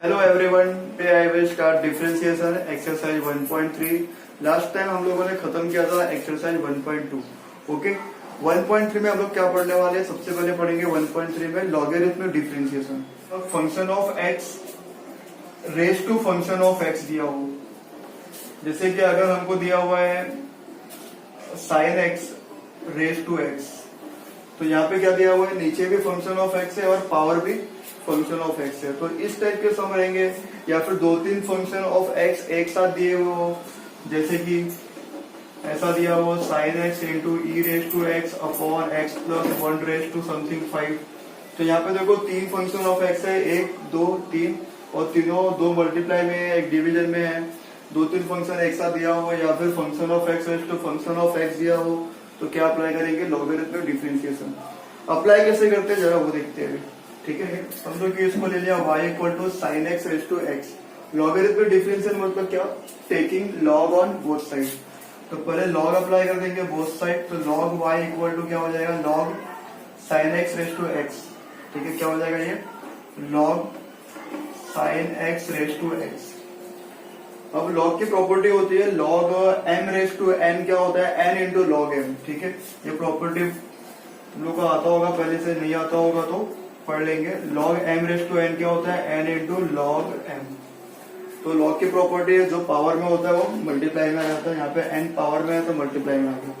Hello everyone, today I will start differentiation exercise 1.3। Last time हम लोगों ने खत्म किया था एक्सरसाइज 1.2। ओके, 1.3 में हम लोग क्या पढ़ने वाले हैं? सबसे पहले पढ़ेंगे 1.3 में logarithmic differentiation. Function of x raise to function of x दिया हो, जैसे कि अगर हमको दिया हुआ है sine x raise to x, तो यहाँ पे क्या दिया हुआ है? नीचे भी फंक्शन ऑफ एक्स है और पावर भी फंक्शन ऑफ एक्स है। तो इस टाइप के सम रहेंगे, या फिर दो तीन फंक्शन ऑफ एक्स एक साथ दिए हुए हो, जैसे कि ऐसा दिया हुआ sine x into e raise to x upon x plus 1 raise to something 5। तो यहाँ पे देखो तीन फंक्शन ऑफ एक्स है, 1 2 3, और तीनों दो मल्टीप्लाई में है, एक डिवीजन में है। दो तीन फंक्शन एक साथ दिया हो, या फिर function of x raise to function of x दिया हो, तो क्या अप्लाई करेंगे? Logarithmic differentiation. अप्लाई कैसे करते हैं जरा वो देखते हैं। ठीक है, समझो कि इसको ले लिया y equal to sine x raise to x. Logarithmic differentiation मतलब क्या? Taking log on both side. तो पहले लॉग अप्लाई कर देंगे बोथ साइड, तो लॉग y इक्वल टू क्या हो जाएगा? Log sine x raise to x. ठीक है, क्या हो जाएगा ये? Log sine x raise to x. अब लॉग की प्रॉपर्टी होती है log m raise to n। क्या होता है? n into log m। ठीक है, ये प्रॉपर्टी तुम लोग को आता होगा, पहले से नहीं आता होगा तो पढ़ लेंगे। Log m raise to n क्या होता है? n into log m। तो लॉग की प्रॉपर्टी है, जो पावर में होता है वो मल्टीप्लाई में आ जाता है। यहाँ पे n पावर में है तो मल्टीप्लाई में आ गया।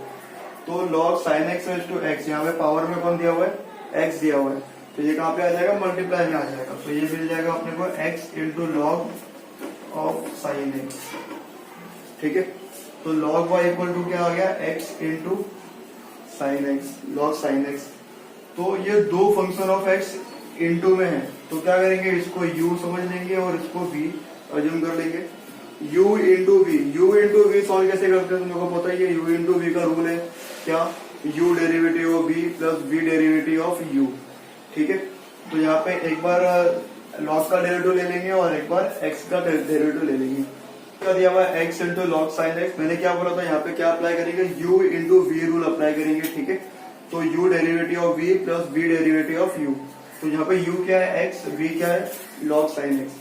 तो log sine x raise to x, यहाँ पे पावर में कौन दिया हुआ है? x दिया हुआ है, तो ये कहाँ पे आ जाएगा? मल्टीप्लाई में आ जाएगा। तो ये मिल जाएगा अपने को x into log of sine x. ठीक है, तो लॉग y इक्वल टू क्या आ गया? x into sine x, log sine x. तो ये दो फंक्शन ऑफ x इंटू में है, तो क्या करेंगे? इसको u समझ लेंगे और इसको v अज्यूम कर लेंगे। u इंटू v सॉल्व कैसे करते हैं? तुम लोगों को पता ही है, u इंटू v का रूल है क्या? u derivative of v plus v derivative of u। ठीक है, तो यहाँ पे एक बार लॉग का डेरिवेटिव ले लेंगे और एक बार x का डेरिवेटिव ले लेंगे। क्या दिया हुआ है? x into log sine x. मैंने क्या बोला था? यहाँ पे क्या अप्लाई करेंगे? u into v rule apply करेंगे। ठीक है, तो u derivative of v plus v derivative of u। तो यहाँ पे u क्या है? x, v क्या है? Log sine x.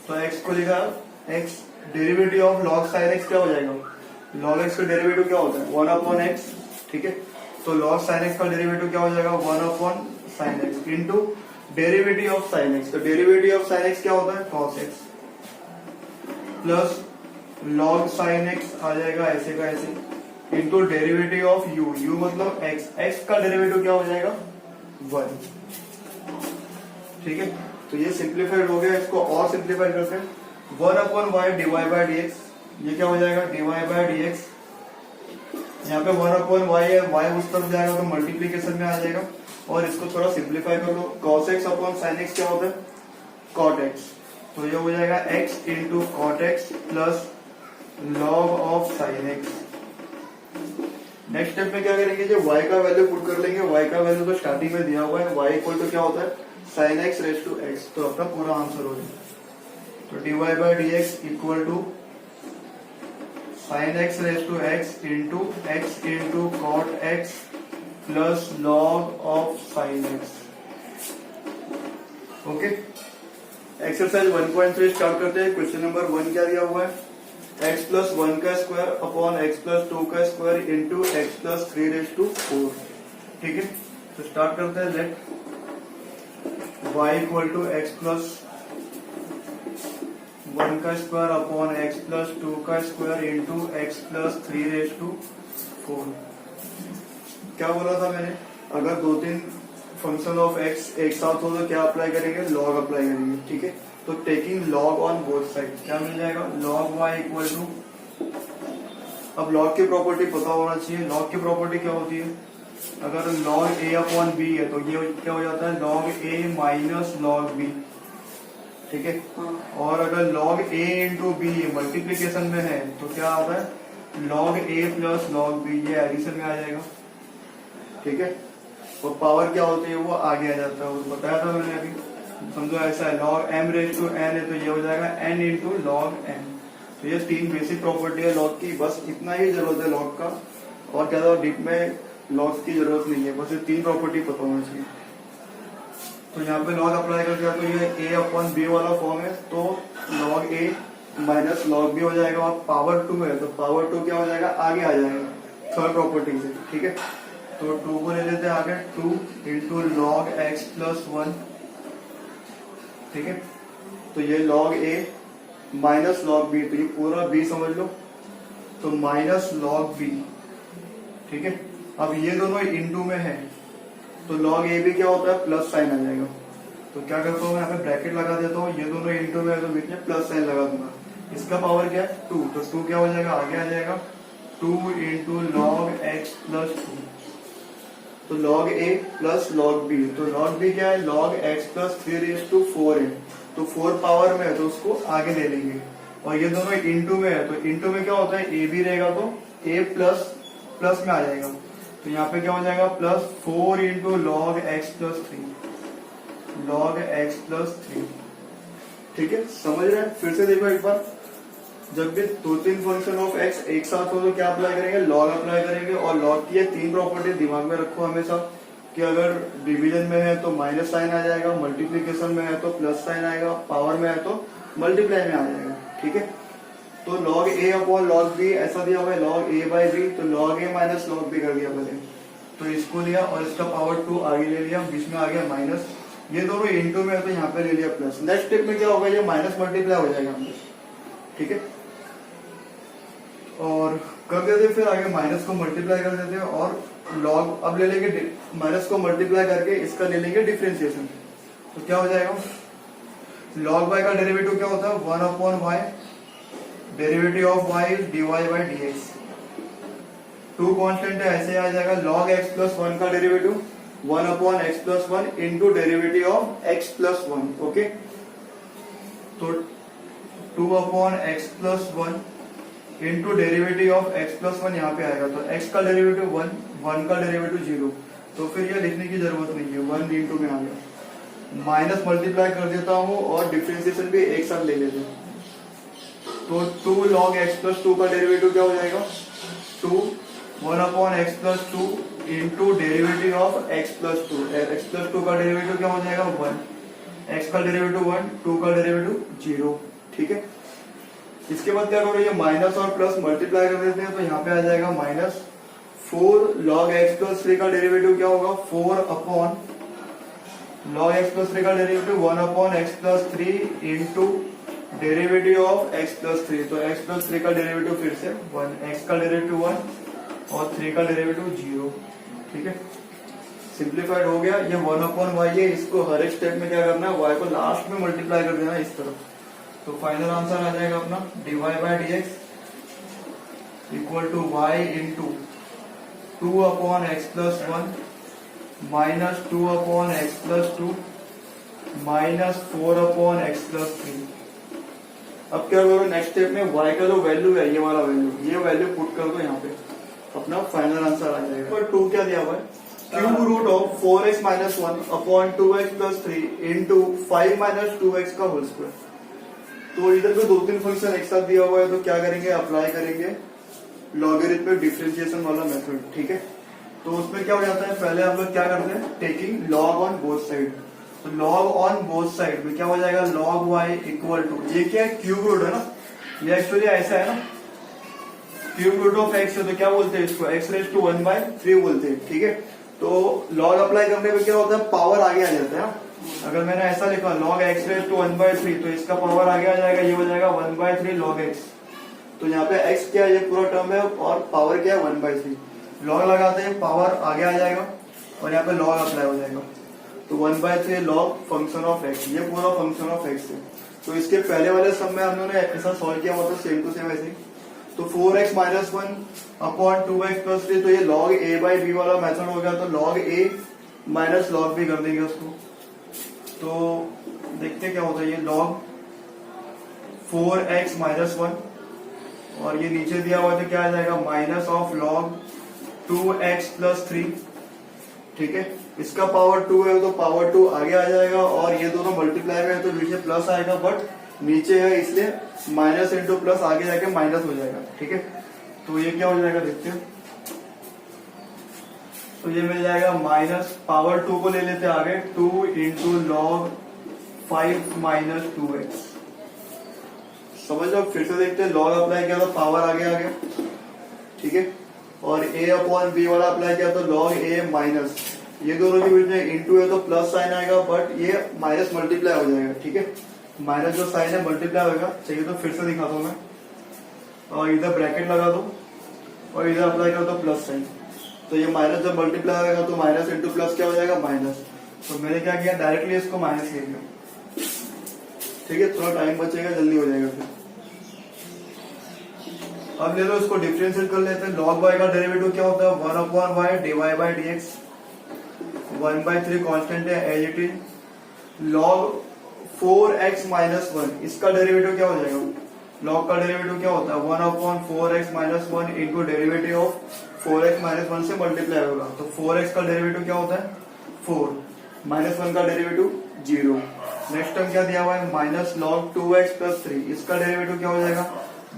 तो x को लिखा x derivative of log sine x क्या हो जाएगा? लॉग एक्स का डेरिवेटिव क्या होता है? 1 अपॉन एक्स। ठीक है, तो लॉग साइन एक्स का डेरिवेटिव क्या हो जाएगा? 1 upon sine x into derivative of sine x. तो डेरिवेटिव ऑफ साइन एक्स क्या होता है? Cos x plus log sine x आ जाएगा ऐसे का ऐसे into derivative of u। u मतलब x, x का डेरिवेटिव क्या हो जाएगा? 1। ठीक है, तो ये सिंप्लीफाइड हो गया। इसको और सिंप्लीफाइड करते हैं, 1 upon y divide by dx। ये क्या हो जाएगा? Divide by dx। यहाँ पे 1 अपॉन वाई है, y उस तरफ जाएगा तो मल्टीप्लीकेशन में आ जाएगा। और इसको थोड़ा सिंप्लीफाई कर लो, cos x upon sine x क्या होता है? cot x। तो ये हो जाएगा x into cot x plus log of sine x. Next step में क्या करेंगे? जो y का वैल्यू पुट कर लेंगे। y का वैल्यू तो स्टार्टिंग में दिया हुआ है, y इक्वल टू क्या होता है? Sine x raise to x. तो अपना पूरा आंसर हो जाएगा। तो divide by dx equal to sine x raise to x into cot x plus log of sine x. Okay, exercise 1.3 start करते हैं। क्वेश्चन नंबर 1 क्या दिया हुआ है? x प्लस 1 का स्क्वायर अपॉन x प्लस 2 का square into x plus 3 raise to 4। ठीक है, तो स्टार्ट करते हैं। Let y equal to x plus 1 का स्क्वायर अपॉन x प्लस 2 का square into x plus 3 raise to 4। क्या बोला था मैंने? अगर दो तीन फंक्शन ऑफ x एक साथ हो तो क्या अप्लाई करेंगे? लॉग अप्लाई करेंगे। ठीक है, तो taking log on both side क्या मिल जाएगा? लॉग y इक्वल टू, अब लॉग की प्रॉपर्टी पता होना चाहिए। लॉग की प्रॉपर्टी क्या होती है? अगर लॉग a अपॉन b है तो ये क्या हो जाता है? Log a minus log b। ठीक है, और अगर log a into b multiplication में है तो क्या आता है? Log a plus log b। ये एडिशन में आ जाएगा। ठीक है, और पावर क्या होती है? वो आगे आ जाता है, वो बताया था मैंने अभी। समझो ऐसा है, log m raise to n है तो ये हो जाएगा n इंटू लॉग m। तो ये तीन बेसिक प्रॉपर्टी है लॉग की, बस इतना ही जरूरत है लॉग का, और ज्यादा डीप में लॉग की जरूरत नहीं है। बस ये तीन प्रॉपर्टी पता होना चाहिए। तो यहाँ पे लॉग अप्लाई कर दिया तो ये a अपॉन बी वाला फॉर्म है, तो log a minus log b हो जाएगा, और पावर 2 है तो पावर 2 क्या हो जाएगा, आगे आ जाएगा थर्ड प्रॉपर्टी से, ठीक है। तो 2 को ले लेते हैं आगे, 2 इंटू लॉग एक्स प्लस 1, ठीक है। तो ये log a minus log b, तो ये पूरा b समझ लो, तो माइनस लॉग b, ठीक है। अब ये दोनों इंटू में है तो लॉग ए भी क्या होता है, प्लस साइन आ जाएगा। तो क्या करता हूँ मैं यहाँ पे ब्रैकेट लगा देता हूँ, ये दोनों इंटू में है तो बीच में प्लस साइन लगा दूंगा। इसका पावर क्या है 2, तो 2 क्या हो जाएगा, आगे आ जाएगा 2 इंटू लॉग एक्स प्लस 2, तो लॉग ए प्लस लॉग बी, तो लॉग बी क्या है, लॉग एक्स प्लस 3/4 है, तो 4 पावर में है तो उसको आगे ले लेंगे। और ये दोनों इंटू में है तो इंटू में क्या होता है, ए भी रहेगा तो ए प्लस प्लस में आ जाएगा, तो यहाँ पे क्या हो जाएगा plus 4 into log x plus 3, log x plus 3, ठीक है। समझ रहे हैं, फिर से देखो एक बार, जब भी 2-3 फंक्शन ऑफ एक्स एक साथ हो तो क्या अप्लाई करेंगे, लॉग अप्लाई करेंगे। और लॉग की ये 3 प्रॉपर्टी दिमाग में रखो हमेशा, कि अगर डिवीजन में है तो माइनस साइन आ जाएगा, मल्टीप्लीकेशन में है तो प्लस साइन आएगा, पावर में है तो मल्टीप्लाई में आ जाएगा, ठीक है। तो लॉग ए अपॉन लॉग बी ऐसा दिया हुआ है, लॉग ए बाई बी, तो लॉग ए माइनस लॉग बी कर दिया पहले, तो इसको लिया और इसका पावर 2 आगे ले लिया, बीच में आ गया माइनस, ये दोनों इंटू में है तो यहाँ पे ले लिया प्लस। नेक्स्ट स्टेप में क्या होगा, ये माइनस मल्टीप्लाई हो जाएगा हमसे, ठीक है। और कर देते फिर आगे माइनस को मल्टीप्लाई कर देते हैं, और लॉग अब ले लेंगे माइनस को मल्टीप्लाई करके इसका ले लेंगे डिफरेंशिएशन, तो क्या हो जाएगा, लॉग वाई का डेरिवेटिव क्या होता है 1 upon y, derivative of y is dy by dx, 2 constant है ऐसे आ जाएगा, log x प्लस 1 का derivative 1 upon x plus 1 into derivative of x plus 1, okay. तो 2 upon x plus 1 into derivative of x plus 1 यहाँ पे आएगा, तो x का डेरिवेटिव 1, 1 का डेरिवेटिव 0, तो फिर ये लिखने की जरूरत नहीं है, 1 इंटू में आ गया, माइनस मल्टीप्लाई कर देता हूँ और डिफरेंशिएशन भी एक साथ ले लेते हैं। तो 2 log x प्लस 2 का डेरिवेटिव क्या हो जाएगा 2, 1 upon x plus 2 into derivative of x plus 2, x plus 2 का डेरिवेटिव क्या हो जाएगा 1, x का डेरिवेटिव 1, 2 का डेरिवेटिव 0, ठीक है। इसके बाद क्या करो, ये माइनस और प्लस मल्टीप्लाई कर देते हैं, तो यहाँ पे आ जाएगा माइनस 4 log x प्लस 3 का डेरिवेटिव क्या होगा 4 अपॉन log x प्लस 3 का derivative 1 upon x plus 3 into derivative of x plus 3, तो x प्लस 3 का डेरिवेटिव फिर से 1, x का डेरिवेटिव 1 और 3 का डेरिवेटिव 0, ठीक है। सिंप्लीफाइड हो गया, ये 1 अपॉन वाई है, इसको हर एक स्टेप में क्या करना है, y को लास्ट में मल्टीप्लाई कर देना इस तरफ, तो फाइनल आंसर आ जाएगा अपना dy by dx equal to y into 2 upon x plus 1 minus 2 upon x plus 2 minus 4 upon x plus 3। अब क्या करो, नेक्स्ट स्टेप में y का जो वैल्यू है, ये वाला वैल्यू, ये वैल्यू पुट कर दो यहाँ पे, अपना फाइनल आंसर आ जाएगा। पर 2 क्या दिया हुआ है, cube root of 4x minus 1 upon 2x plus 3 into 5 minus 2x का होल स्क्वायर। तो इधर पे 2-3 फंक्शन एक साथ दिया हुआ है, तो क्या करेंगे, अप्लाई करेंगे लॉगरिथमिक डिफरेंशिएशन वाला मेथड, ठीक है। तो उसमें क्या हो जाता है, पहले हम लोग क्या करते हैं, taking log on both side, तो लॉग ऑन बोथ साइड में क्या हो जाएगा, लॉग y इक्वल टू, ये क्या है क्यूब रूट है ना, ये एक्चुअली ऐसा है ना, क्यूब रूट ऑफ x है तो क्या बोलते हैं इसको, x रेज टू 1/3 बोलते हैं, ठीक है। तो लॉग अप्लाई करने पे क्या होता है, पावर आगे आ जाता है। अगर मैंने ऐसा लिखा लॉग x रेज टू 1/3, तो इसका पावर आगे आ जाएगा, ये हो जाएगा 1/3 लॉग x, तो यहाँ पे x क्या है, ये पूरा टर्म है, और पावर क्या है 1/3, लॉग लगाते हैं पावर आगे आ जाएगा, और यहाँ पे लॉग अप्लाई हो जाएगा, तो 1/3 लॉग फंक्शन ऑफ x, ये पूरा फंक्शन ऑफ x है। तो इसके पहले वाले सम में हम लोगों ने ऐसा सॉल्व किया हुआ था, सेम टू सेम ऐसे ही। तो 4x minus 1 upon 2x plus 3, तो ये लॉग a बाई बी वाला मेथड हो गया, तो log a minus log b कर देंगे उसको। तो देखते क्या होता है, ये लॉग 4x माइनस 1 और ये नीचे दिया हुआ तो क्या आ जाएगा, minus of log 2x plus 3, ठीक है। इसका पावर 2 है तो पावर 2 आगे आ जाएगा, और ये दोनों मल्टीप्लाई में है तो नीचे प्लस आएगा, बट नीचे है इसलिए माइनस इंटू प्लस आगे जाके माइनस हो जाएगा, ठीक है। तो ये क्या हो जाएगा देखते हैं, तो ये मिल जाएगा माइनस पावर 2 को ले लेते हैं आगे, 2 इंटू लॉग 5 माइनस 2x। समझ लो, फिर से देखते हैं, लॉग अप्लाई किया तो पावर आगे आ गया, ठीक है, और a अपॉन b वाला अप्लाई किया तो लॉग a माइनस, ये दोनों के बीच में इंटू है तो प्लस साइन आएगा, बट ये माइनस मल्टीप्लाई हो जाएगा, ठीक है, माइनस जो साइन है मल्टीप्लाई होगा। चाहिए तो फिर से दिखाता हूं मैं, और इधर ब्रैकेट लगा दो और इधर अप्लाई कर दो प्लस साइन, तो ये माइनस जब मल्टीप्लाई होगा तो माइनस इंटू प्लस क्या हो जाएगा, माइनस। तो मैंने क्या किया, डायरेक्टली इसको माइनस ले लिया, ठीक है, थोड़ा टाइम बचेगा, जल्दी हो जाएगा फिर। अब ले लो, इसको डिफरेंशिएट कर लेते हैं। लॉग वाई का डेरिवेटिव क्या होता है, 1 upon y d y by d x, 1/3 constant है as it is. Log 4x minus 1, इसका डेरिवेटिव क्या हो जाएगा, लॉग का डेरिवेटिव क्या होता है, 1 upon 4x minus 1 into derivative of 4x minus 1 से मल्टीप्लाई होगा, तो 4x का डेरिवेटिव क्या होता है 4, माइनस 1 का डेरिवेटिव 0। नेक्स्ट टर्म क्या दिया हुआ है, माइनस लॉग 2x प्लस 3, इसका डेरिवेटिव क्या हो जाएगा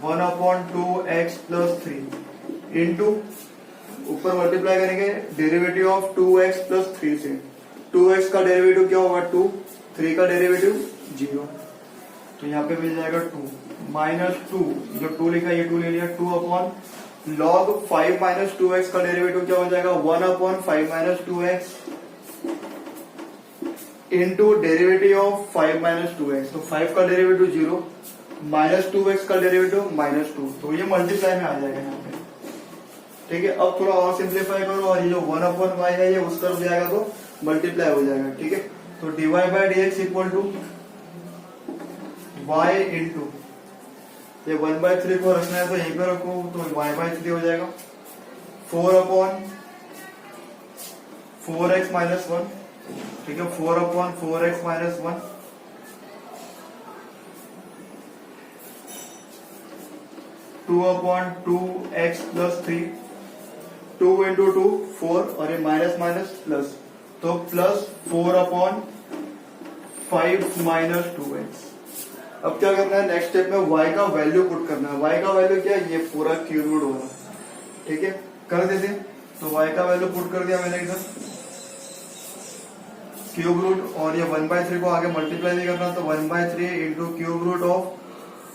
1 अपॉन 2x प्लस 3 इंटू, ऊपर मल्टीप्लाई करेंगे डेरिवेटिव ऑफ 2x प्लस 3 से, 2x का डेरिवेटिव क्या होगा 2, 3 का डेरिवेटिव 0, तो यहाँ पे मिल जाएगा 2 माइनस 2, जो 2 लिखा है ये 2 ले लिया, 2 अपॉन लॉग 5 माइनस 2x का डेरिवेटिव क्या हो जाएगा 1 upon 5 minus 2x into derivative of 5 minus 2x, तो 5 का डेरिवेटिव 0 माइनस 2x का डेरिवेटिव माइनस 2, तो ये मल्टीप्लाई में आ जाएगा यहाँ पे, ठीक है। अब थोड़ा और सिंप्लीफाई करो, और ये जो 1 अपॉन वाई है ये उस तरफ जाएगा तो मल्टीप्लाई हो जाएगा, ठीक है। तो dy by d x equal to y into, ये 1/3 को रखना है तो यहीं पे रखो, तो y/3 हो जाएगा 4 अपॉन 4x माइनस 1, ठीक है, 4 upon 4x minus 1 2 upon 2x plus 3, 2 into 2 4, और ये माइनस माइनस प्लस, तो प्लस 4 अपॉन 5 माइनस 2x। अब क्या करना है, नेक्स्ट स्टेप में y का वैल्यू पुट करना है। y का वैल्यू क्या है, ये पूरा क्यूब रूट होगा, ठीक है, कर देते। तो y का वैल्यू पुट कर दिया मैंने इधर क्यूब रूट, और ये 1/3 को आगे मल्टीप्लाई नहीं करना, तो 1/3 into cube root of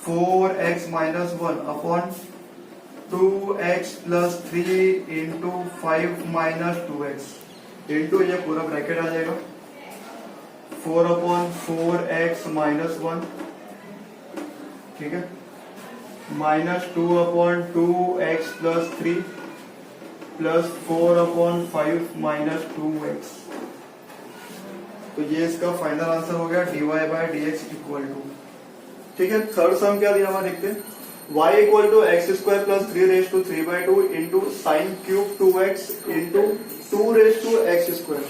4x minus 1 upon 2x plus 3 into 5 minus 2x into, ये पूरा ब्रैकेट आ जाएगा 4 अपॉन 4x माइनस 1, ठीक है, minus 2 upon 2x plus 3 plus 4 upon 5 minus 2x। तो ये इसका फाइनल आंसर हो गया dy by d x equal to, ठीक है। थर्ड सम क्या दिया हुआ देखते हैं, y equal to x square plus 3 raise to 3/2 into sine cube 2x into 2 raise to x square,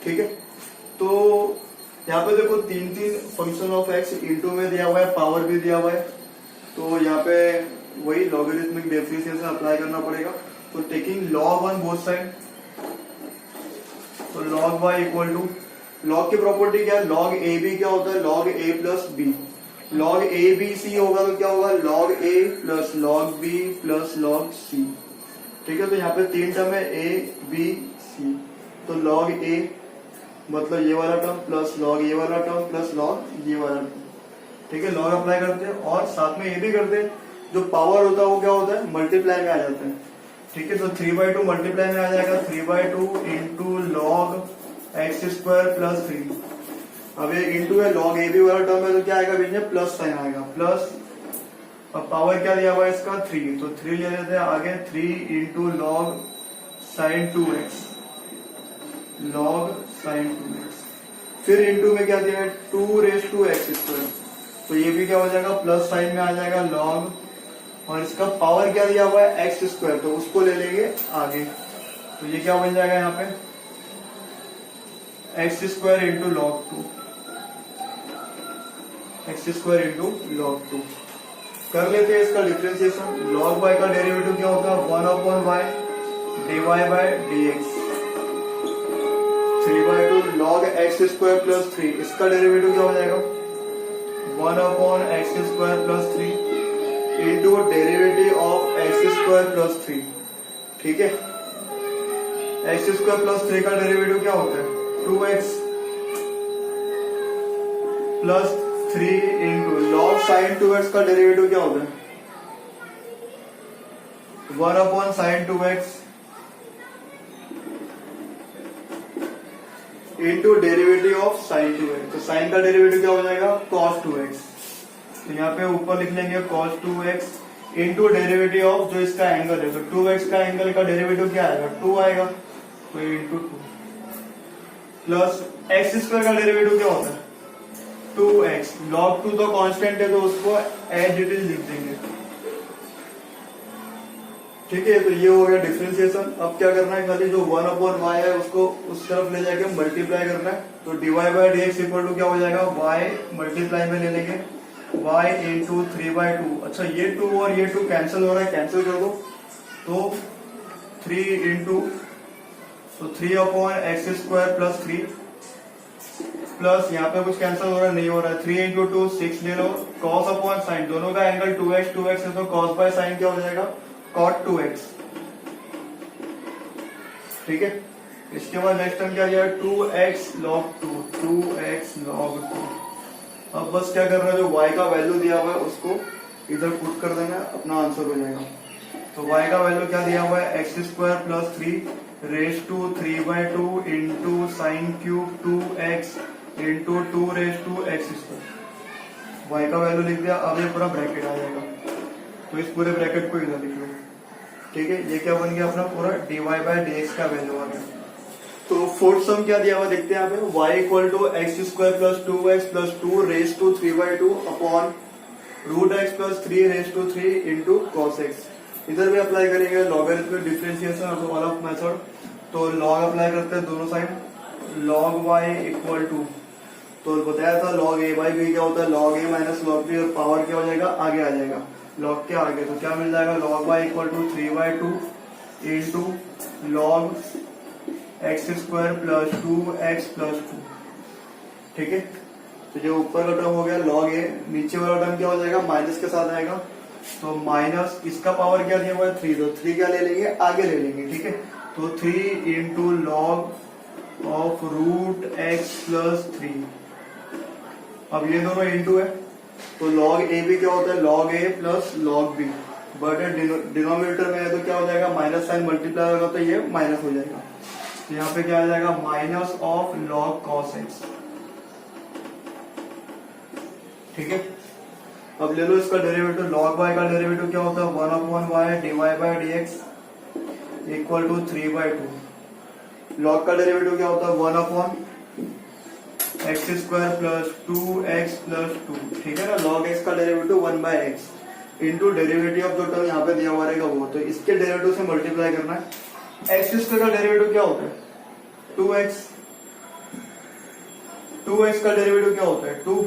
ठीक है। तो यहाँ पे देखो 3 फंक्शन ऑफ x इंटू में दिया हुआ है, पावर भी दिया हुआ है, तो यहाँ पे वही लॉगरिथमिक डिफरेंशिएशन अप्लाई करना पड़ेगा। तो taking log on both side, तो log y equal to, log की प्रॉपर्टी क्या है, log a b क्या होता है, log a plus b, log a b c होगा तो क्या होगा, log a plus log b plus log c, ठीक है। तो यहाँ पे 3 टर्म है a b c, तो log a मतलब ये वाला टर्म प्लस log ये वाला टर्म प्लस log ये वाला टर्म, ठीक है। log अप्लाई करते हैं और साथ में ये भी करते हैं, जो पावर होता है वो क्या होता है, मल्टीप्लाई में आ जाता है, ठीक है। तो 3/2 मल्टीप्लाई में आ जाएगा, 3/2 into log x square plus 3, अब ये इंटू है, log ए बी वाला टर्म है तो क्या आएगा, बीच में प्लस साइन आएगा, प्लस, अब पावर क्या दिया हुआ है इसका 3, तो 3 ले लेते हैं आगे, 3 into log sign 2x, log sign 2x, फिर इंटू में क्या दिया है 2 रेज टू एक्स स्क्वायर, तो ये भी क्या हो जाएगा, प्लस साइन में आ जाएगा लॉग, और इसका पावर क्या दिया हुआ है एक्स स्क्वायर, तो उसको ले लेंगे आगे, तो ये क्या बन जाएगा यहाँ पे x square into log 2, x square into log 2। कर लेते हैं इसका डिफरेंशिएशन। लॉग y का डेरिवेटिव क्या होगा, 1 upon y dy by d x, 3/2 log x square plus 3, इसका डेरिवेटिव क्या हो जाएगा, 1 upon x square plus 3 into derivative of x square plus 3, ठीक है। एक्स स्क्वायर प्लस 3 का डेरिवेटिव क्या होता है? 2x plus 3 into log sign 2x का डेरिवेटिव क्या होता है? 1 upon sign 2x into derivative of sign 2x। तो साइन का डेरिवेटिव क्या हो जाएगा? cos 2x। तो यहाँ पे ऊपर लिख लेंगे cos 2x into derivative of जो इसका एंगल है, तो 2x का एंगल का डेरिवेटिव क्या आएगा? 2 आएगा, तो इंटू 2 प्लस एक्स स्क्वायर का डेरिवेटिव क्या होता है? 2x। log 2 तो कांस्टेंट है, तो उसको एज इट इज लिख देंगे। ठीक है, तो ये हो गया डिफरेंशिएशन। अब क्या करना है, खाली जो 1 अपॉन वाई है उसको उस तरफ ले जाके मल्टीप्लाई करना है। तो d y by d x equal to क्या हो जाएगा? y मल्टीप्लाई में ले लेंगे y इंटू 3/2। अच्छा, ये 2 और ये 2 कैंसिल हो रहा है, कैंसिल कर दो। तो 3 इंटू, तो 3 upon x square plus 3 plus यहाँ पे कुछ कैंसिल हो रहा है, नहीं हो रहा है, 3 इंटू 2 6 ले लो। cos अपॉन साइन, दोनों का एंगल 2x है, तो cos बाय साइन क्या हो जाएगा? cot 2x। ठीक है, इसके बाद नेक्स्ट टाइम क्या जाएगा? 2x log 2, 2x log 2। अब बस क्या करना है, जो y का वैल्यू दिया हुआ है उसको इधर पुट कर देना, अपना आंसर हो जाएगा। तो y का वैल्यू क्या दिया हुआ है? X square plus 3 raise to 3/2 into sine cube 2x into 2 raise to x square. y का वैल्यू लिख दिया। अब ये पूरा ब्रैकेट आ जाएगा, तो इस पूरे ब्रैकेट को इधर लिख लो। ठीक है, ये क्या बन गया अपना पूरा डिवाई बाय डी एक्स का वैल्यू आ गया। तो फोर्थ सम क्या दिया हुआ देखते हैं यहाँ पे, y equal to x square plus 2x plus 2 raise to 3/2 upon root x plus 3 raise to 3 into cos x. इधर भी अप्लाई करेंगे लॉगरिथमिक डिफरेंशिएशन वाला मेथड। तो लॉग अप्लाई करते हैं दोनों side, log y equal to, तो बताया था log a बाई बी क्या होता है? log a minus log b, और पावर क्या हो जाएगा? आगे आ जाएगा log के आगे। तो क्या मिल जाएगा? log y equal to 3/2 into log x square plus 2x plus 2। ठीक है, तो जो ऊपर का टर्म हो गया log a, नीचे वाला टर्म क्या हो जाएगा? माइनस के साथ आएगा। तो माइनस इसका पावर क्या दिया हुआ है? 3, तो 3 क्या ले लेंगे? आगे ले लेंगे। ठीक है, तो 3 into log of root x plus 3। अब ये दोनों इंटू है, तो log a भी क्या होता है? log a plus log b, but denominator में है तो क्या हो जाएगा? माइनस साइन मल्टीप्लाई होगा, तो ये माइनस हो जाएगा। तो यहाँ पे क्या आ जाएगा? Minus of log cos x। ठीक है, अब ले लो इसका डेरिवेटिव। log y का डेरिवेटिव क्या होता है? 1 upon y d y by d x equal to 3/2। log का डेरिवेटिव क्या होता है? 1 upon x square plus 2x plus 2। ठीक है ना, log x का derivative 1/x into derivative of जो टर्म यहाँ पे दिया हुआ रहेगा वो, तो इसके डेरिवेटिव से मल्टीप्लाई करना है। एक्स स्क्वायर का डेरिवेटिव क्या होता है? 2x। 2x का डेरिवेटिव क्या होता है? 2,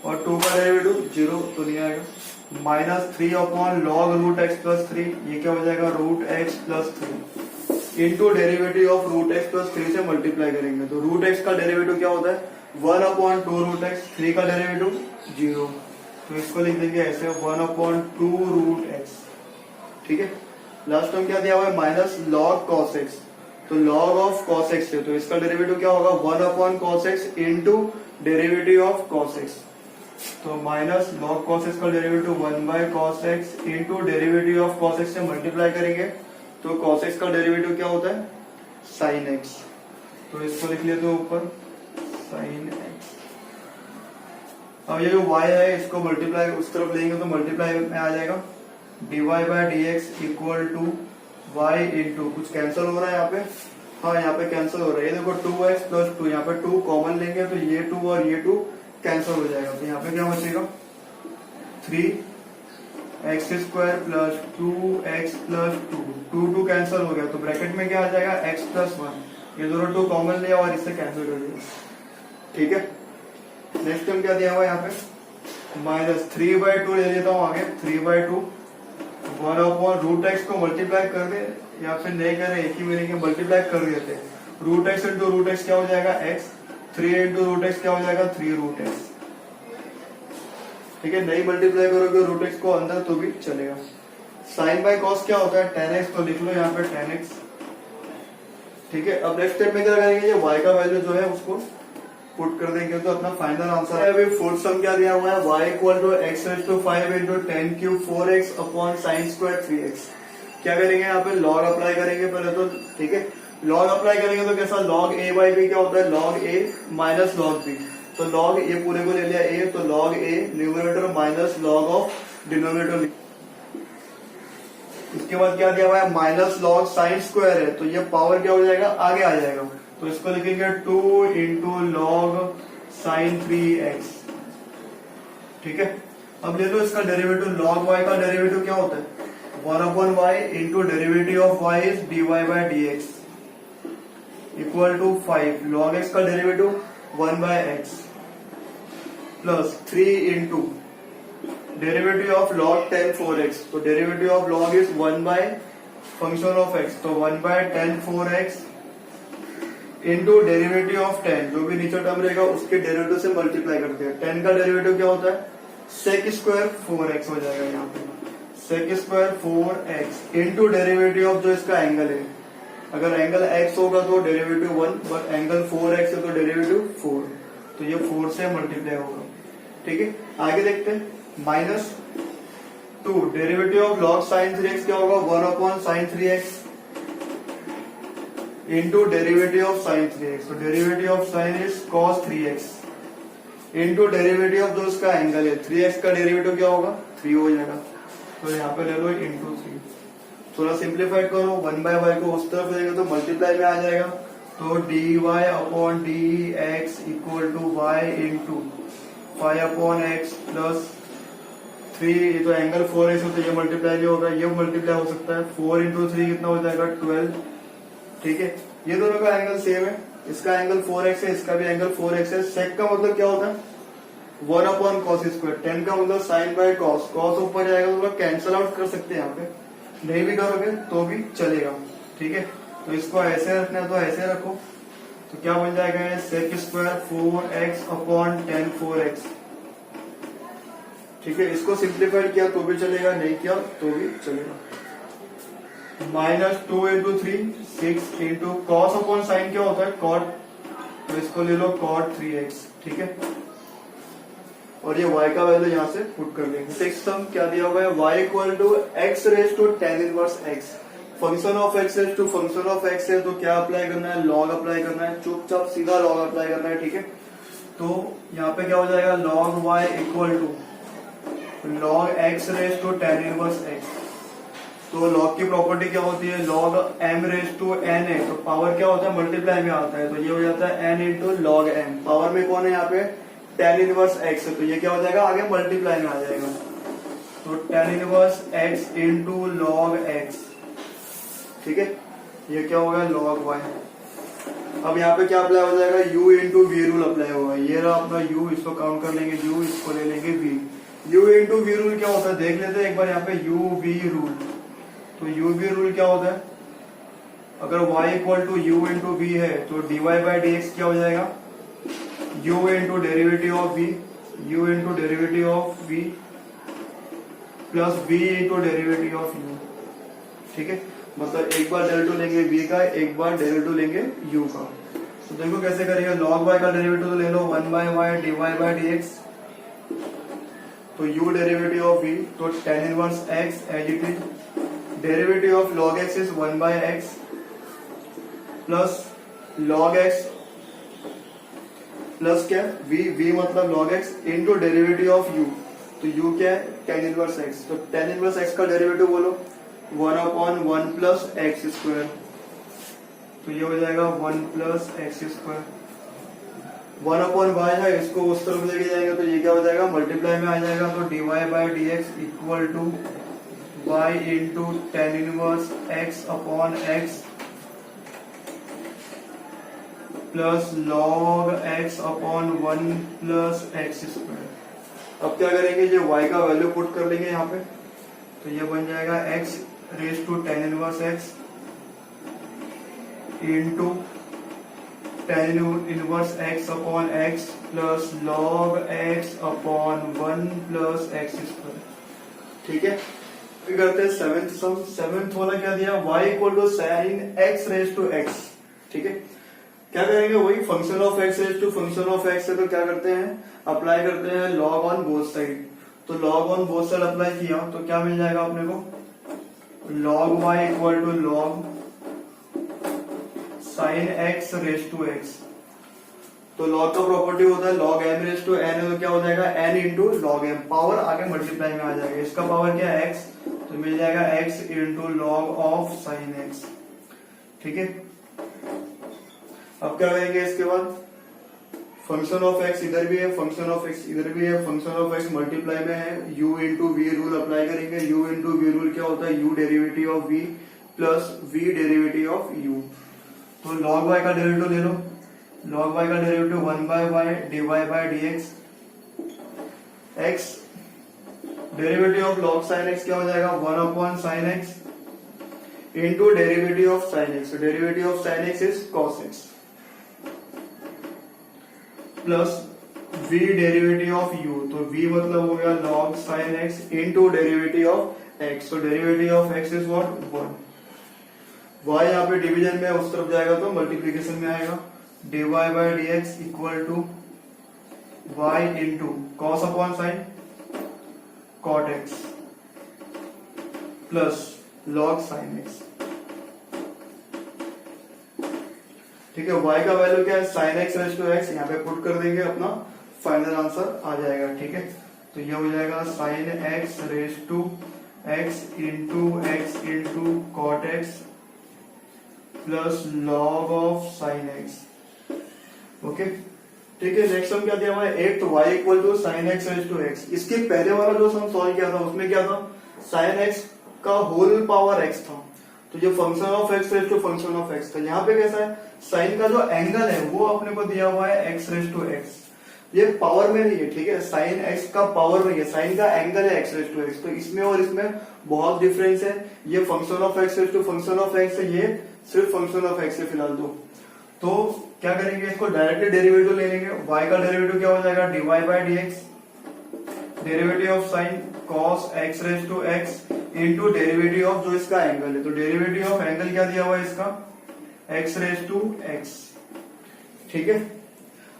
और 2 का डेरिवेटिव 0, तो नहीं आएगा। Minus 3 upon log root x plus 3, ये क्या हो जाएगा? Root x plus 3 into derivative of root x plus 3 से मल्टीप्लाई करेंगे। तो रूट एक्स का डेरिवेटिव क्या होता है? 1 अपॉन 2 रूट एक्स, 3 का डेरिवेटिव 0, तो इसको लिख देंगे ऐसे 1 अपॉन 2 रूट एक्स। ठीक है, लास्ट टर्म क्या दिया हुआ है? माइनस लॉग कॉस एक्स, तो लॉग ऑफ कॉस एक्स है, तो इसका डेरिवेटिव क्या होगा? 1 upon cos x into derivative of cos x. तो माइनस लॉग कॉस एक्स का derivative 1 by cos x into derivative of cos x से मल्टीप्लाई करेंगे, तो कॉस एक्स का डेरिवेटिव क्या होता है? Sine x. तो इसको लिख लेते हो ऊपर साइन एक्स। अब ये जो y है इसको मल्टीप्लाई उस तरफ लेंगे तो मल्टीप्लाई में आ जाएगा d y by d x equal to y into, कुछ कैंसिल हो रहा है यहाँ पे? हाँ, यहाँ पे कैंसिल हो रहा है। ये देखो 2x प्लस 2, यहाँ पे 2 कॉमन लेंगे तो ये 2 और ये 2 कैंसिल हो जाएगा। तो यहाँ पे क्या बचेगा? 3x square plus 2x plus 2, 2 cancel हो गया, तो ब्रैकेट में क्या आ जाएगा? x plus 1। ये दोनों 2 कॉमन लिया और इससे कैंसिल कर दिया। ठीक है, नेक्स्ट टाइम क्या दिया हुआ है यहाँ पे? माइनस 3/2 ले लेता हूँ आगे, 3/2 1 अपॉन रूट एक्स को मल्टीप्लाई कर दे, या फिर नहीं करें एक ही मिलेंगे, मल्टीप्लाई कर देते हैं। Root x into root x क्या हो जाएगा? x। 3 इंटू रूट एक्स क्या हो जाएगा? 3 रूट एक्स। ठीक है, नहीं मल्टीप्लाई करोगे रूट एक्स को अंदर तो भी चलेगा। साइन बाय कॉस क्या होता है? tan x, तो लिख लो यहाँ पे tan x ठीक है, अब नेक्स्ट स्टेप में क्या करेंगे, ये y का वैल्यू जो है उसको पुट कर देंगे तो अपना फाइनल आंसर है। अभी फोर्थ सम क्या दिया हुआ है, y equal to x raise to 5 into 10 cube 4x upon sine square 3x। क्या करेंगे यहाँ पे, लॉग अप्लाई करेंगे पहले तो। ठीक है, लॉग अप्लाई करेंगे तो कैसा, लॉग a बाई बी क्या होता है, log a minus log b। तो लॉग a पूरे को ले लिया a, तो log a numerator minus log of denominator. इसके बाद क्या दिया हुआ है, माइनस लॉग साइन स्क्वायर है, तो ये पावर क्या हो जाएगा, आगे आ जाएगा, तो इसको लिखेंगे 2 इंटू लॉग साइन 3x। ठीक है, अब ले लो इसका डेरिवेटिव, लॉग y का डेरिवेटिव क्या होता है, 1/y into derivative of y is dy by d x equal to 5 log x का derivative 1/x plus 3 into derivative of log 10 4x, तो derivative of log is 1 by function of x, तो 1 bye 10 4x into derivative of 10, जो भी नीचे term रहेगा उसके derivative से multiply करते हैं। 10 का डेरिवेटिव क्या होता है, सेक स्क्वायर 4x हो जाएगा यहाँ पे, sec square 4x into derivative of जो इसका एंगल है, अगर एंगल x होगा तो डेरिवेटिव 1, बट एंगल 4x है तो डेरिवेटिव 4, तो ये 4 से मल्टीप्लाई होगा। ठीक है, आगे देखते हैं, minus 2 derivative of log sign 3x क्या होगा, 1 upon sign 3x into derivative of sign 3x, तो derivative of sign is cos 3x into derivative of जो इसका एंगल है 3x का डेरिवेटिव क्या होगा, 3 हो जाएगा, तो यहाँ पे ले लो इंटू 3। थोड़ा सिंप्लीफाइड करो, 1 बाय y को उस तरफ लेंगे तो मल्टीप्लाई में आ जाएगा, तो d y upon d x equal to y into 5 upon x plus 3, ये तो एंगल 4x है तो ये मल्टीप्लाई नहीं होगा, ये मल्टीप्लाई हो सकता है, 4 इंटू 3 कितना हो जाएगा 12। ठीक है, ये दोनों का एंगल सेम है, इसका एंगल 4x है, इसका भी एंगल 4x है। सेक का मतलब क्या होता है, 1 अपॉन कॉस स्क्वायर, 10 का मतलब साइन बाय कॉस, कॉस ऊपर जाएगा तो कैंसिल आउट कर सकते हैं यहाँ पे, नहीं भी करोगे तो भी चलेगा। ठीक है, तो इसको ऐसे रखना है तो ऐसे रखो, तो क्या बन जाएगा, सेक स्क्वायर 4x अपॉन 10 4x। ठीक है, इसको सिंप्लीफाइड किया तो भी चलेगा, नहीं किया तो भी चलेगा। Minus 2 into 3 6 into cos upon sine क्या होता है, कॉट, तो इसको ले लो कॉट 3x। ठीक है, और ये y का वैल्यू यहाँ से पुट कर देंगे। सिक्स सम क्या दिया हुआ है, y equal to x raise to tan inverse x, function of x raise to function of x है, तो क्या अप्लाई करना है, लॉग अप्लाई करना है, चुपचाप सीधा लॉग अप्लाई करना है। ठीक है, तो यहाँ पे क्या हो जाएगा, log y equal to log x raise to tan inverse x। तो लॉग की प्रॉपर्टी क्या होती है, log m raise to n है, तो पावर क्या होता है, मल्टीप्लाई में आता है, तो ये हो जाता है n into log m। Power में कौन है यहाँ पे, tan इनवर्स x है, तो ये क्या हो जाएगा, आगे मल्टीप्लाई में आ जाएगा, तो tan inverse x into log x। ठीक है, ये क्या होगा, लॉग y। अब यहाँ पे क्या अप्लाई हो जाएगा, u into we rule apply होगा, ये रहा अपना u, इसको काउंट कर लेंगे u, इसको ले लेंगे v। u into we rule क्या होता है, देख लेते हैं एक बार यहाँ पे, u v रूल, तो u v रूल क्या होता है, अगर y equal to u into v है तो dy बाई डी एक्स क्या हो जाएगा, u into derivative of v, u into derivative of v plus v into derivative of u। ठीक है, मतलब एक बार डेरिवेटिव लेंगे v का, एक बार डेरिवेटिव लेंगे u का। तो देखो कैसे करेंगे, लॉग y का डेरिवेटिव तो ले लो 1 by y dy by d x, तो u डेरिवेटिव ऑफ v, तो tan inverse x as it is, derivative of log x is 1 by x plus log x plus क्या, v मतलब log x into derivative of u, तो u क्या है, tan inverse x, तो tan inverse x का derivative बोलो 1 upon 1 plus x square, तो ये हो जाएगा 1 plus x square. 1 upon y है, इसको उस तरफ लेके जाएंगे तो ये क्या हो जाएगा, मल्टीप्लाई में आ जाएगा, तो dy by d x equal to y into tan inverse x upon x plus log x upon 1 plus x square. अब क्या करेंगे, ये y का वैल्यू पुट कर लेंगे यहाँ पे, तो ये बन जाएगा x raise to tan inverse x into tan inverse x upon x plus log x upon 1 plus x square. ठीक है, करते हैं सेवेंथ सम। सेवेंथ वाला क्या दिया, y equal to sine x raise to x, ठीक है, क्या करेंगे वही function of x raise to function of x है, तो क्या करते हैं अप्लाई करते हैं लॉग ऑन बोथ साइड। तो log on both side apply किया तो क्या मिल जाएगा अपने को, log y equal to log sine x raise to x. तो लॉग का प्रॉपर्टी होता है log m raise to N है, तो क्या हो जाएगा n into log m, power आगे मल्टीप्लाई में आ जाएगा, इसका पावर क्या है एक्स, तो मिल जाएगा x into log of sine x. ठीक है, अब क्या करेंगे इसके बाद फंक्शन ऑफ एक्स इधर भी है, फंक्शन ऑफ एक्स इधर भी है, फंक्शन ऑफ एक्स मल्टीप्लाई में है, u into we rule apply करेंगे। u इंटू वी रूल क्या होता है, u derivative of v plus v derivative of u। तो log y का डेरिवेटिव ले लो, log y का डेरिवेटिव 1/y dy bye dx, x derivative of log sin x क्या हो जाएगा 1 sin x into derivative of sin x, derivative of sin x is cos x plus v derivative of u, तो v मतलब हो गया log sin x into derivative of x, तो derivative of x is what 1। y यहाँ पे division में उस तरफ जाएगा तो मल्टीप्लीकेशन में आएगा, dy bye dx equal to y into cos upon sine cot x plus log sin x। ठीक है, y का वैल्यू क्या है sin x raise to x, यहाँ पे पुट कर देंगे अपना फाइनल आंसर आ जाएगा। ठीक है, तो ये हो जाएगा sin x raise to x into cot x plus log of sin x। Okay, ठीक है, नेक्स्ट सम क्या दिया हुआ है 8 y equal to sin x raise to x। इसके पहले वाला जो सम सॉल्व किया था उसमें क्या था sin x का होल पावर x था, तो ये function of x raise to function of x था। यहाँ पे कैसा है साइन का जो एंगल है वो अपने को दिया हुआ है x रेज टू x, ये पावर में नहीं है। ठीक है, साइन x का पावर नहीं है, साइन का एंगल है x रेज टू x, तो इसमें और इसमें बहुत डिफरेंस है। ये function of x raise to function of x है, ये सिर्फ फंक्शन ऑफ x है फिलहाल। तो क्या करेंगे इसको डायरेक्टली डेरिवेटिव ले लेंगे, y का डेरिवेटिव क्या हो जाएगा dy bye dx, derivative of sine cos x raise to x into derivative of जो इसका एंगल है, तो डेरिवेटिव ऑफ एंगल क्या दिया हुआ है इसका x रेज टू x। ठीक है,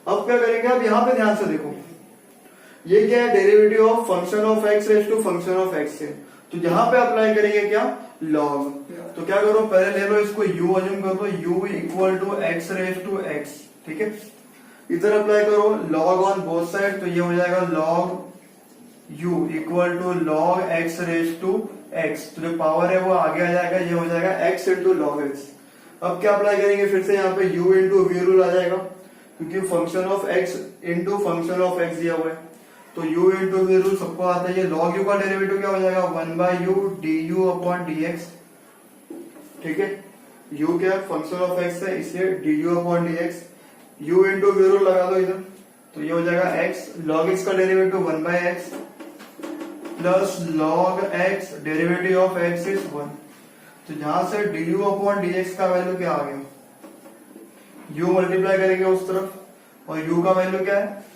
अब क्या करेंगे, अब यहाँ पे ध्यान से देखो, ये क्या है derivative of function of x raise to function of x है, तो यहाँ पे अप्लाई करेंगे क्या log। तो क्या करो पहले ले लो इसको u अज्यूम कर दो, u equal to x raise to x। ठीक है, इधर अप्लाई करो log ऑन बोथ साइड, तो ये हो जाएगा log u equal to log x raise to x, तो जो पावर है वो आगे आ जाएगा, ये हो जाएगा x इंटू log x। अब क्या अप्लाई करेंगे फिर से यहाँ पे u इंटू वी रूल आ जाएगा, क्योंकि function of x into function of x दिया हुआ है, तो u इंटू वी रूल सबको आता है। ये log u का डेरिवेटिव क्या हो जाएगा 1/u du अपॉन dx। ठीक है, u क्या फंक्शन ऑफ x है, इसलिए du upon dx, u into we rule लगा दो इधर, तो ये हो जाएगा x, log x का derivative 1/x plus log x derivative of x is 1। तो यहां से du अपॉन dx का वैल्यू क्या आ गया, u मल्टीप्लाई करेंगे उस तरफ, और u का वैल्यू क्या है,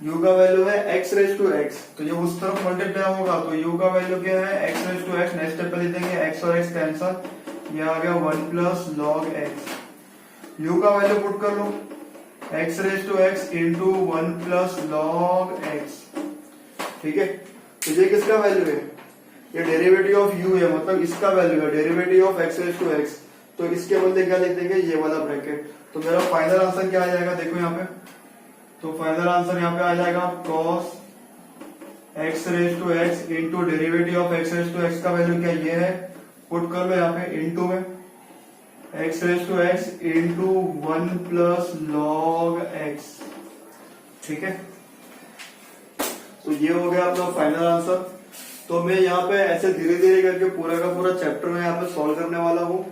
u का वैल्यू है x रेज टू x, तो ये उस तरफ मल्टीप्लाई होगा, तो u का वैल्यू क्या है x raise to x। Next step पे लिखेंगे x और x कैंसल, ये आ गया 1 प्लस log x। u का वैल्यू पुट कर लो x raise to x into 1 plus log x। ठीक है, तो ये किसका वैल्यू है, ये डेरिवेटिव ऑफ u है, मतलब इसका वैल्यू है derivative of x raise to x, तो इसके बदले क्या लिख देंगे ये वाला ब्रैकेट। तो मेरा फाइनल आंसर क्या आ जाएगा देखो यहाँ पे, तो फाइनल आंसर यहाँ पे आ जाएगा cos x raise to x into derivative of x raise to x का वैल्यू क्या ये है, पुट कर लो यहाँ पे इंटू में x raise to x into 1 plus log x। ठीक है, तो ये हो गया अपना फाइनल आंसर। तो मैं यहाँ पे ऐसे धीरे धीरे करके पूरा का पूरा चैप्टर में यहाँ पे सॉल्व करने वाला हूँ।